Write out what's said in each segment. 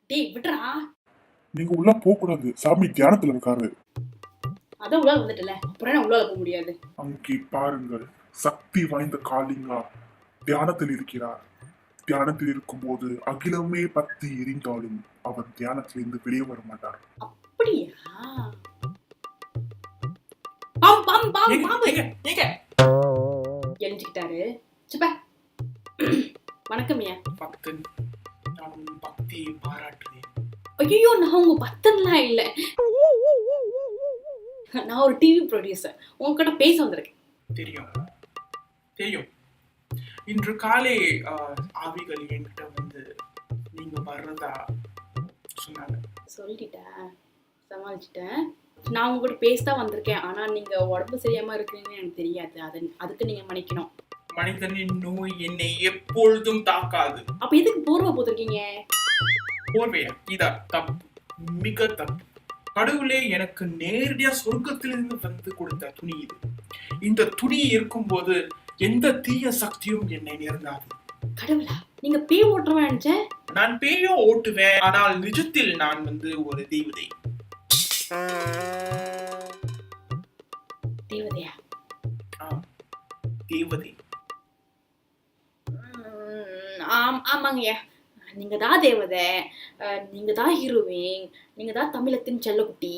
டேய் விட்றா. நீங்க உள்ள போக கூடாது, சாமி தியானத்துல இருக்காரு. அதான் உள்ள வந்துட்டல, அப்புறம் என்ன உள்ள போக முடியாது? அங்கே பாருங்கள், சக்தி வாய்ந்த காளிங்கா தியானத்தில் இருக்கிறார். தியானத்தில் இருக்கும்போது அகிலமே பத்தி எரிந்தாலும் அவர் தியானத்திலிருந்து வெளியே வர மாட்டார். அப்படியா? பாம் பாம் பாம் பாம் எழிஞ்சுக்கிட்டாரு. சுப்ப வணக்கம் ஐயா. பக்தன், நான் உன் பக்தியை பாராட்டுறேன். ஐயோ, நான் உங்க பக்தன்லாம் இல்ல. நான் ஒரு டிவி ப்ரொடியூசர், உங்ககிட்ட பேச வந்திருக்கேன். தெரியும் தெரியும். இன்று காலை ஆவிகள் என்கிட்ட வந்து நீங்க வர்றதா சொன்னாங்க. சொல்லிட்டேன், சமாளிச்சிட்டேன். நான் உங்ககிட்ட பேச தான் வந்திருக்கேன். ஆனா நீங்க உடம்பு சரியாம இருக்கிறீங்கன்னு எனக்கு தெரியாது. அதுக்கு நீங்க மன்னிக்கணும். மனிதனின் நோய் என்னை எப்பொழுதும் தாக்காது. அப்ப எதுக்கு போர்வை போட்டிருக்கீங்க? போர்வையா? இதா தப்பு, மிக தப்பு. கடவுளே எனக்கு நேரடியா சொர்க்கத்திலிருந்து வந்து கொடுத்த துணி இது. இந்த துணி இருக்கும்போது எந்த தீய சக்தியும் என்னை நெருங்காது. கடவுளா, நீங்க பேய் ஓட்டுறவா நினைச்சேன். நான் பேயோ ஓட்டுவேன், ஆனால் நிஜத்தில் நான் வந்து ஒரு தேவதை. தேவதையா? தேவதை. ஆமாங்கய்யா, நீங்க தான் தேவதை, நீங்க தான் ஹீரோயின், நீங்க தான் தமிழத்தின் செல்லக்குட்டி.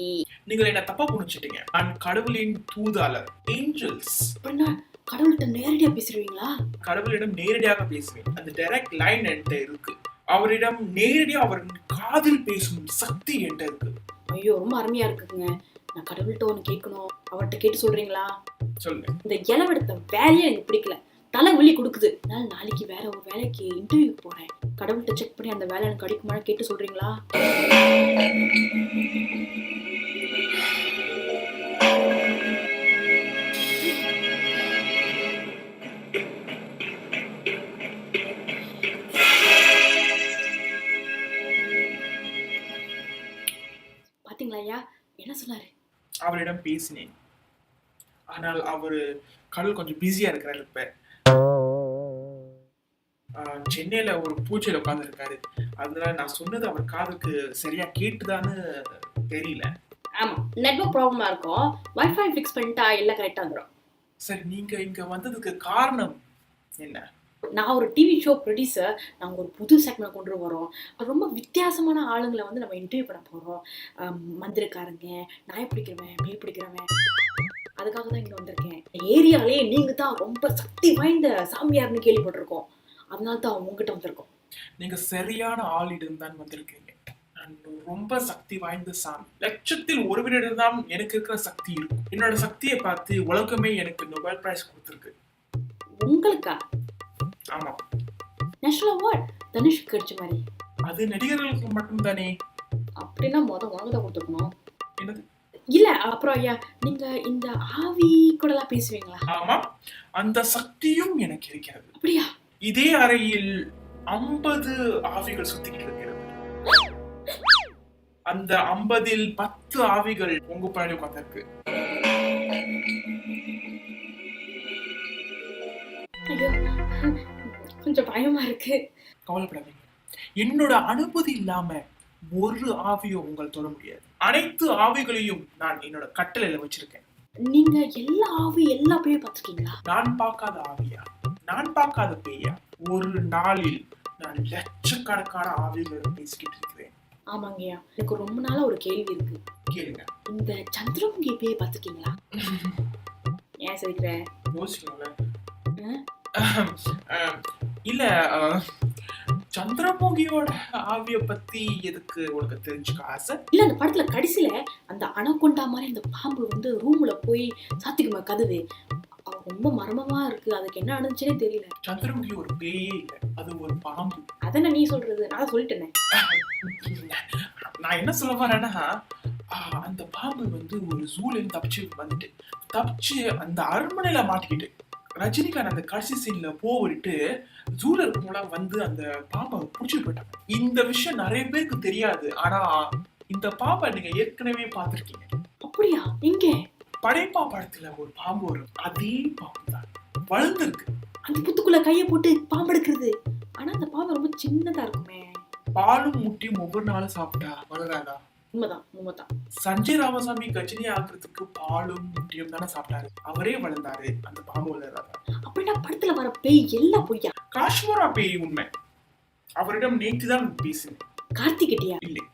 நீங்கள் என்ன தப்பா புரிஞ்சுட்டீங்க. நான் கடவுளின் தூதாளர், ஏஞ்சல்ஸ். அப்படின்னா கடவுள்கிட்ட நேரடியா பேசுறீங்களா? கடவுளிடம் நேரடியாக பேசுவேன். அந்த டைரக்ட் லைன் என்கிட்ட இருக்கு. அவரிடம் நேரடியா அவரின் காதில் பேசும் சக்தி என்கிட்ட இருக்கு. ஐயோ, ரொம்ப அருமையா இருக்குங்க. நான் கடவுள்கிட்ட ஒண்ணு கேட்கணும், அவர்கிட்ட கேட்டு சொல்றீங்களா? சொல்லுங்க. இந்த இளவெடுத்த வேலையே எனக்கு பிடிக்கல, தலை வலி கொடுக்குது. அதனால நாளைக்கு வேற ஒரு வேலைக்கு இன்டர்வியூக்கு போறேன். கடவுள்கிட்ட செக் பண்ணி அந்த வேலை எனக்கு கிடைக்குமான்னு கேட்டு சொல்றீங்களா? பாத்தீங்களா ஐயா, என்ன சொன்னாரு? அவரிடம் பேசினேன். ஆனால் அவரு கடவுள் கொஞ்சம் பிஸியா இருக்கிறாரு. இப்ப சென்னையில ஒரு பூஜையில உட்கார்ந்து இருக்காரு. அதனால நான் சொன்னது அவர் காதுக்கு சரியா கேட்டுதான்னு தெரியல. ஆமா, நெட்வொர்க் ப்ராப்ளமா இருக்கும். வைஃபை ஃபிக்ஸ் பண்ணிட்டா எல்லாம் கரெக்டா வந்துடும். சரி, நீங்க இங்க வந்ததுக்கு காரணம் என்ன? நான் ஒரு டிவி ஷோ ப்ரொடியூசர். நாங்கள் ஒரு புது செக்மெண்ட் கொண்டு வரோம். ரொம்ப வித்தியாசமான ஆளுங்களை வந்து நம்ம இன்டர்வியூ பண்ண போகிறோம். மந்திரக்காரங்க, நாய் பிடிக்கிறவன், பேய் பிடிக்கிறவன். அதுக்காக தான் இங்கே வந்திருக்கேன். ஏரியாலே நீங்கள் தான் ரொம்ப சக்தி வாய்ந்த சாமியார்னு கேள்விப்பட்டிருக்கோம். அதனால தான் உங்ககிட்ட வந்திருக்கோம். நீங்க சரியான ஆளிடம் தான் வந்திருக்கீங்க. நான் ரொம்ப சக்தி வாய்ந்த சாமி. லட்சத்தில் ஒருவரிடம் தான் எனக்கு இருக்கிற சக்தி இருக்கும். என்னோட சக்தியை பார்த்து உலகமே எனக்கு நோபல் பிரைஸ் கொடுத்துருக்கு. உங்களுக்கா? ஆமா. நேஷனல் அவார்ட் தனுஷ் கிடைச்ச மாதிரி. அது நடிகர்களுக்கு மட்டும் தானே. அப்படின்னா உனக்கு தான் கொடுத்துருக்கணும். என்னது? இல்ல, அப்புறம் ஐயா, நீங்க இந்த ஆவி கூட எல்லாம் பேசுவீங்களா? ஆமா, அந்த சக்தியும் எனக்கு இருக்கிறது. அப்படியா? இதே அறையில் 50 ஆவிகள் சுத்திக்கிட்டு இருக்கிறது. அந்த 50ல் 10 ஆவிகள் உங்க பின்னாடி உட்கார்ந்திருக்கு. ஐயோ, கொஞ்சம் பயமா இருக்கு. கவலைப்படாதீங்க. என்னோட அனுமதி இல்லாம ஒரு ஆவியோ உங்கள் தொட முடியாது. அனைத்து ஆவிகளையும் நான் என்னோட கட்டளையில வச்சிருக்கேன். நீங்க எல்லா பேயும் பார்த்துருக்கீங்களா? நான் பார்க்காத ஆவியா? நான் பார்க்காத பேயா? ஒரு நாளில் நான் லட்சக்கணக்கான ஆவிகளுடன் பேசிக்கிட்டு இருக்கிறேன். ஆமாங்கய்யா, எனக்கு ரொம்ப நாளா ஒரு கேள்வி இருக்கு. கேளுங்க. இந்த சந்திரமுகி பேயை பார்த்துருக்கீங்களா? ஏன் சிரிக்கிறேன்? யோசிக்கணும்ல. இல்ல, சந்திரமுகியோட ஆவிய பத்தி எதுக்கு உனக்கு தெரிஞ்சுக்க ஆசை? இல்ல, அந்த படத்துல கடைசியில அந்த அனகொண்டா மாதிரி அந்த பாம்பு வந்து ரூம்ல போய் சாத்திக்குமா கதவு, ரொம்ப மர்மமா இருக்கு. அதுக்கு என்ன நடந்துச்சுன்னே தெரியல. சந்திரமுகி ஒரு பேயே இல்ல, அது ஒரு பாம்பு. அதென்ன நீ சொல்றது? நான் சொல்லிட்டேனே. நான் என்ன சொல்ல வரேன்னா, அந்த பாம்பு வந்து ஒரு ஜூல தப்பிச்சு அந்த அரண்மனையில மாட்டிக்கிட்டு ரஜினிகாந்த் அந்த கடைசி சீன்ல போவிட்டு ஜூல இருக்கவங்கள வந்து அந்த பாம்பை புடிச்சிட்டு போயிட்டாங்க. இந்த விஷயம் நிறைய பேருக்கு தெரியாது. ஆனா இந்த பாம்பை நீங்க ஏற்கனவே பார்த்திருக்கீங்க. அப்படியா? எங்க? படைப்பா படத்துல ஒரு பாம்பு வரும், அதே பாம்பு தான் வளர்ந்துருக்கு. அந்த புத்துக்குள்ள கையை போட்டு பாம்பு எடுக்கிறது. ஆனா அந்த பாம்பு ரொம்ப சின்னதா இருக்குமே. பாலும் முட்டையும் ஒவ்வொரு நாளும் சாப்பிட்டா வளராதா? உண்மைதான். சஞ்சய் ராமசாமி கஜினி ஆக்குறதுக்கு பாலும் முட்டையும் தானே சாப்பிட்டாரு, அவரே வளர்ந்தாரு, அந்த பாம்பு வளராதா? அப்படின்னா படத்துல வர பேய் எல்லாம் பொய்யா? காஷ்மோரா பேய் உண்மை. அவரிடம் நேற்றுதான் பேசினேன். கார்த்திகிட்டியா? இல்லை,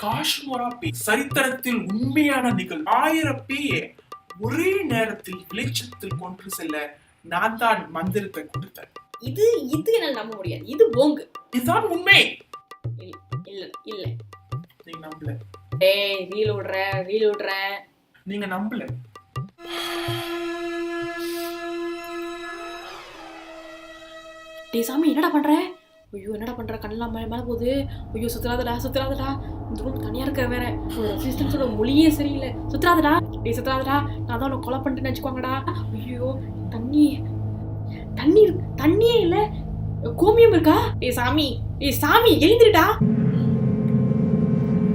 காஷ்மோரா பேய் சரித்திரத்தில் உண்மையான நிகழ்வு. 1000 பேயை ஒரே நேரத்தில் வெளிச்சத்தில் கொண்டு செல்ல நான் தான் மந்திரத்தை கொடுத்தேன். இது என்னால நம்ப முடியாது. இது போங்கு. இதுதான் உண்மை. இல்ல நீங்க நம்பல. டேய் ரீல் விடுற. நீங்க நம்பல. டேய் சாமி என்னடா பண்ற? ஐயோ என்னடா பண்ற? கண்ணெல்லாம் மேல போகுது. ஐயோ சுத்துறாதடா. இந்த ரூம் தனியா இருக்க வேற. ஒரு அசிஸ்டன்ஸோட மொழியே சரியில்லை. சுத்துறாதடா. நான் தான் உன்னை கொலை பண்ணிட்டேன்னு வச்சுக்கோங்கடா. ஐயோ தண்ணியே இல்ல. கோமியம் இருக்கா? டேய் சாமி எழுந்திருடா.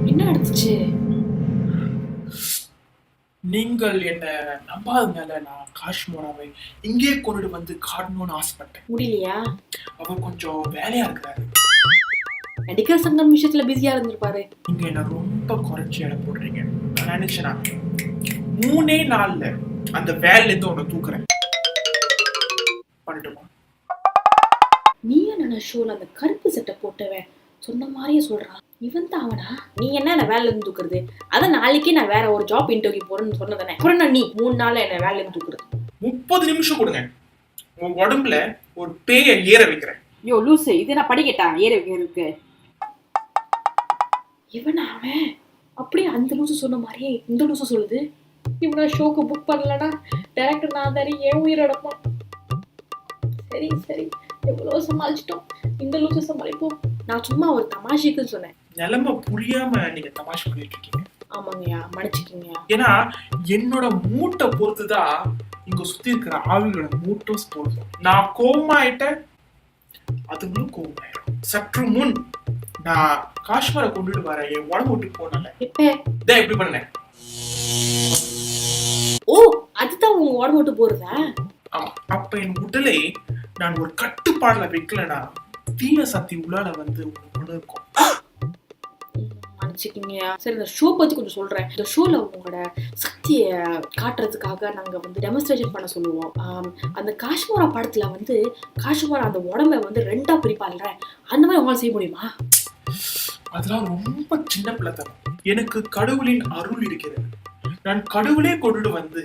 என்ன நடந்துச்சு? நீங்கள் என்ன நம்பாதனால நான் காஷ்மோராவை இங்கே கொண்டு வந்து காட்டணும்னு ஆசைப்பட்டேன். முடியலையா? அவர் கொஞ்சம் வேலையா இருக்கிறாரு. நடிகர் சங்கம் விஷயத்துல பிஸியா இருந்திருப்பாரு. நீங்க என்ன ரொம்ப குறைச்சி இடம் போடுறீங்க. நான் நினைச்சேனா 3 நாள்ல அந்த வேலையில இருந்து உன்னை தூக்குறேன். பண்ணட்டுமா? நீ என்ன ஷோல அந்த கருப்பு சட்டை போட்டவன் சொன்ன மாதிரியே சொல்றான். இவன் தான் அவனா? நீ என்ன வேலையில இருந்து தூக்குறது? அதான் நாளைக்கே நான் வேற ஒரு ஜாப் இன்டர்வியூ போறேன்னு சொன்னதானே. அப்புறம் நீ 3 நாள்ல என்ன வேலையில இருந்து தூக்குறது? 30 நிமிஷம் கொடுங்க, உன் உடம்புல ஒரு பேயை ஏற வைக்கிறேன். யோ லூசு, இது நான் படிக்கட்டா ஏற வைக்கிறதுக்கு? இவனா அவன்? அப்படியே அந்த லூசு சொன்ன மாதிரியே இந்த லூசு சொல்லுது. இவனா ஷோக்கு புக் பண்ணலடா. டைரக்டர் நான் தானே ஏன் உயிரோடப்பா. சரி எவ்வளோ சமாளிச்சிட்டோம். இந்த லூசு சமாளிப்போம். நான் சும்மா ஒரு தமாஷுக்குன்னு சொன்னேன். நிலைமை புரியாம நீங்க தமாஷ் பண்ணிட்டு இருக்கீங்க. ஆமாங்கய்யா, மன்னிச்சுக்கீங்க. ஏன்னா என்னோட மூட்டை பொறுத்துதான் இங்க சுத்தி இருக்கிற ஆவிகளோட மூட்டும் பொறுத்தும். நான் கோவமாயிட்டேன், அதுங்களும் கோவமாயிடும். சற்று முன் நான் காஷ்மீரை கொண்டுட்டு வர என் உடம்பு விட்டு போனல. இப்ப எப்படி பண்ணேன்? ஓ அதுதான் உங்க உடம்பு விட்டு போறதா? ஆமா. அப்ப என் உடலை நான் ஒரு கட்டுப்பாடுல வைக்கலனா தீய சக்தி உள்ளால வந்து ஒண்ணு இருக்கும். மன்னிச்சுக்கீங்க. சரி, இந்த ஷோ பத்தி கொஞ்சம் சொல்றேன். இந்த ஷோல உங்களோட சக்தியை காட்டுறதுக்காக நாங்க வந்து டெமான்ஸ்ட்ரேஷன் பண்ண சொல்லுவோம். அந்த காஷ்மீரா படத்துல வந்து காஷ்மீரா அந்த உடம்பை வந்து 2ஆ பிரிப்பாள்ற, அந்த மாதிரி உங்களால செய்ய முடியுமா? அதெல்லாம் ரொம்ப சின்ன பிள்ளைத்தனம். எனக்கு கடவுளின் அருள் இருக்கிறது. நான் கடவுளே கொண்டு வந்து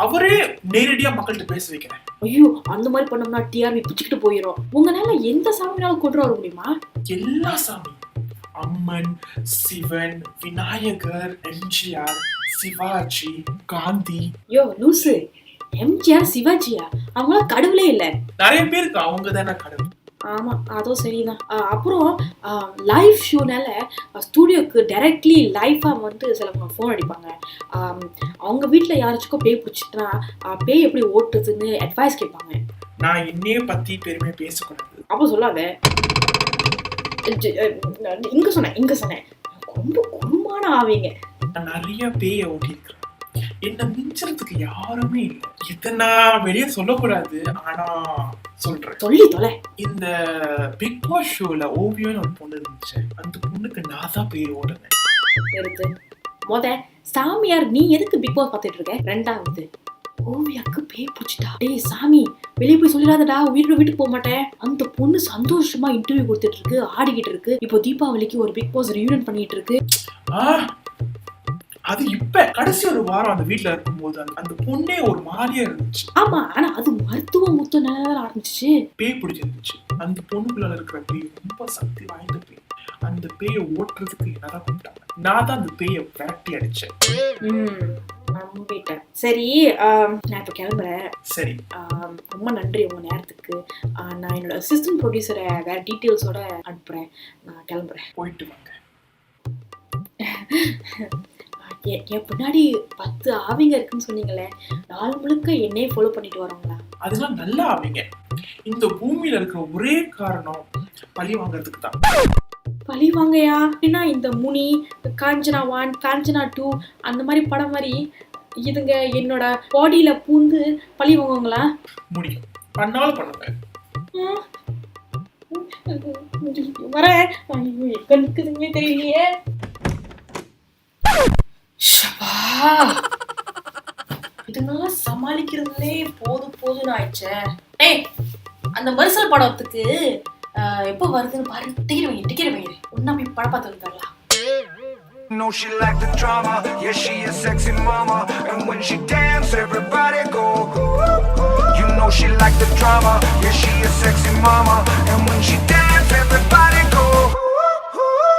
அவரே நேரடியா மக்கள்கிட்ட பேச வைக்கிறேன். ஐயோ அந்த மாதிரி பண்ணோம்னா டிஆர்பி பிச்சுக்கிட்டு போயிடும். உங்களால எந்த சாமினாலும் கொண்டு வர முடியுமா? எல்லா சாமி, அம்மன், சிவன், விநாயகர், எம்ஜிஆர், சிவாஜி, காந்தி. யோ லூசு, எம்ஜிஆர் சிவாஜியா? அவங்களாம் கடவுளே இல்ல. நிறைய பேருக்கு அவங்க தானே கடவுள். ஆமா அதுவும் சரிதான். அப்புறம் லைவ் ஷோனால ஸ்டூடியோக்கு டைரக்ட்லி லைஃபா வந்து சிலவங்க ஃபோன் அடிப்பாங்க. அவங்க வீட்டில் யாராச்சுக்கும் பேய் பிடிச்சிட்டுனா பேய் எப்படி ஓட்டுறதுன்னு அட்வைஸ் கேட்பாங்க. நான் என்னைய பத்தி பெருமையா பேசக்கூடாது. அப்போ சொல்லாத. இங்க சொன்னேன் ரொம்ப குருமான ஆவீங்க. நான் நிறைய பேய ஓட்டிருக்கிறேன். என்ன மிஞ்சறதுக்கு யாருமே இல்லை. இதை நான் வெளியே சொல்லக்கூடாது, ஆனா சொல்றேன். சொல்லி தொலை. இந்த பிக் பாஸ் ஷோல ஓவியம்னு ஒரு பொண்ணு இருந்துச்சு. அந்த பொண்ணுக்கு நான் தான் பேர் ஓடுனேன். சாமியார் நீ எதுக்கு பிக் பாஸ் பார்த்துட்டு இருக்க? 2வது ஓவியாக்கு பேய் பிடிச்சிட்டா. டேய் சாமி வெளியே போய் சொல்லிடாதடா, வீட்டுக்கு போக மாட்டேன். அந்த பொண்ணு சந்தோஷமா இன்டர்வியூ கொடுத்துட்டு இருக்கு, ஆடிக்கிட்டு இருக்கு. இப்போ தீபாவளிக்கு ஒரு பிக் பாஸ் ரியூனியன் பண்ணிட்டு இருக்கு. அது இப்ப கடைசி ஒரு வாரம் அந்த வீட்டுல இருக்கும்போது அந்த பொண்ணே ஒரு மாதிரியா இருந்துச்சு. ஆமா, ஆனா அது மருத்துவ முத்த நிலையில ஆரம்பிச்சிச்சு. பேய் பிடிச்சிருந்துச்சு. அந்த பொண்ணுக்குள்ள இருக்கிற பேய் ரொம்ப சக்தி வாய்ந்த பேய். அந்த பேயை ஓட்டுறதுக்கு என்னதான் கூப்பிட்டாங்க. நான் தான் அந்த பேயை விரட்டி அடிச்சேன். நம்பிட்டேன். சரி, நான் இப்ப கிளம்புறேன். சரி, ரொம்ப நன்றி உங்க நேரத்துக்கு. நான் என்னோட அசிஸ்டன்ட் ப்ரொடியூசரை வேற டீட்டெயில்ஸோட அனுப்புறேன். நான் கிளம்புறேன். போயிட்டு வாங்க. என் பின்னாடி 10 ஆவிங்க இருக்குன்னு சொன்னீங்களே, நாள் முழுக்க என்னையே ஃபாலோ பண்ணிட்டு வரவங்களா? அதெல்லாம் நல்லா ஆவிங்க. இந்த பூமியில இருக்கிற ஒரே காரணம் பழி வாங்கறதுக்கு தான். பழி வாங்கயா? அப்படின்னா இந்த முனி, காஞ்சனா 1, காஞ்சனா 2 அந்த மாதிரி படம் மாதிரி இதுங்க என்னோட பாடியில பூந்து பழி வாங்குவாங்களா? முடியும், பண்ணாலும் பண்ணுங்க. வரேன். ஐயோ எங்க நிக்குதுன்னே தெரியலையே. ஷபா, இதனால சமாளிக்கிறதுலே போதும்னு ஆயிடுச்சே. ஏய், அந்த மரிசல் படத்துக்கு எப்போ வருதுன்னு பாரு. டிக்கெட் வைங்க. ஒன்னா போய் படம் பார்த்து வந்துடலாம். No, she like the drama. Yeah, she a sexy mama. And when she dance, everybody go. You know she like the drama. Yeah, she a sexy mama. And when she dance.